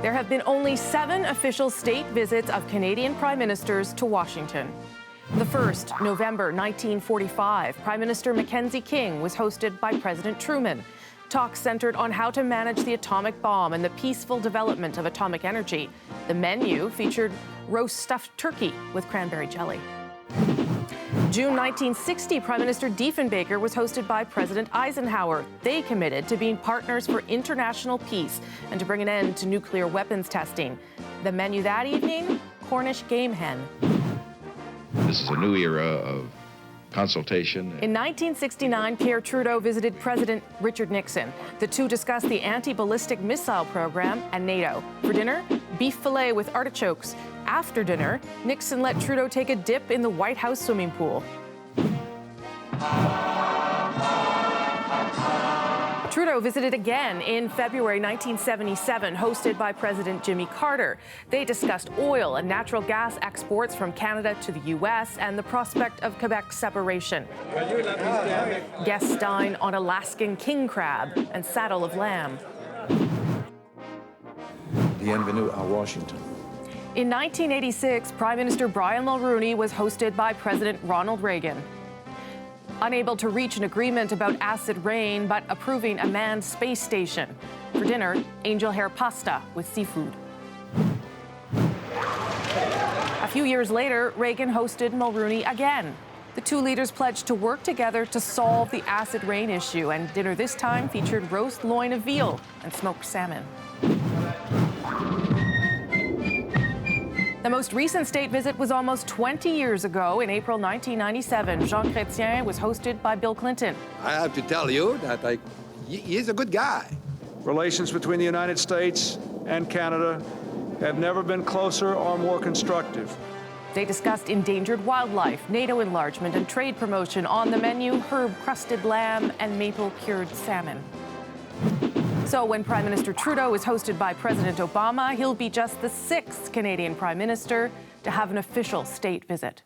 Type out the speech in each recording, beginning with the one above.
There have been only 7 official state visits of Canadian prime ministers to Washington. The first, November 1945, Prime Minister Mackenzie King was hosted by President Truman. Talks centered on how to manage the atomic bomb and the peaceful development of atomic energy. The menu featured roast stuffed turkey with cranberry jelly. June 1960, Prime Minister DIEFENBAKER was hosted by President Eisenhower. They committed to being partners for international peace and to bring an end to nuclear weapons testing. The menu that evening, Cornish game hen. This is a new era of consultation. In 1969, Pierre Trudeau visited President Richard Nixon. The two discussed the anti-ballistic missile program and NATO. For dinner, beef fillet with artichokes. After dinner, Nixon let Trudeau take a dip in the White House swimming pool. Trudeau visited again in February 1977, hosted by President Jimmy Carter. They discussed oil and natural gas exports from Canada to the U.S. and the prospect of Quebec's separation. Guests dine on Alaskan king crab and saddle of lamb. Bienvenue à Washington. In 1986, Prime Minister Brian Mulroney was hosted by President Ronald Reagan. Unable to reach an agreement about acid rain, but approving a manned space station. For dinner, angel hair pasta with seafood. A few years later, Reagan hosted Mulroney again. The two leaders pledged to work together to solve the acid rain issue, and dinner this time featured roast loin of veal and smoked salmon. The most recent state visit was almost 20 years ago. In April 1997, Jean Chrétien was hosted by Bill Clinton. I have to tell you that he's a good guy. Relations between the United States and Canada have never been closer or more constructive. They discussed endangered wildlife, NATO enlargement, and trade promotion. On the menu, herb-crusted lamb and maple-cured salmon. So when Prime Minister Trudeau is hosted by President Obama, he'll be just the 6th Canadian Prime Minister to have an official state visit.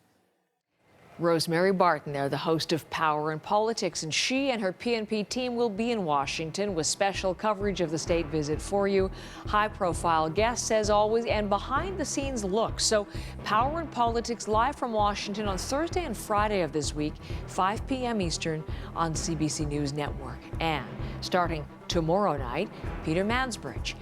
Rosemary Barton there, the host of Power and Politics, and she and her PNP team will be in Washington with special coverage of the state visit for you. High-profile guests, as always, and behind-the-scenes looks. So Power and Politics live from Washington on Thursday and Friday of this week, 5 p.m. Eastern on CBC News Network. And starting tomorrow night, Peter Mansbridge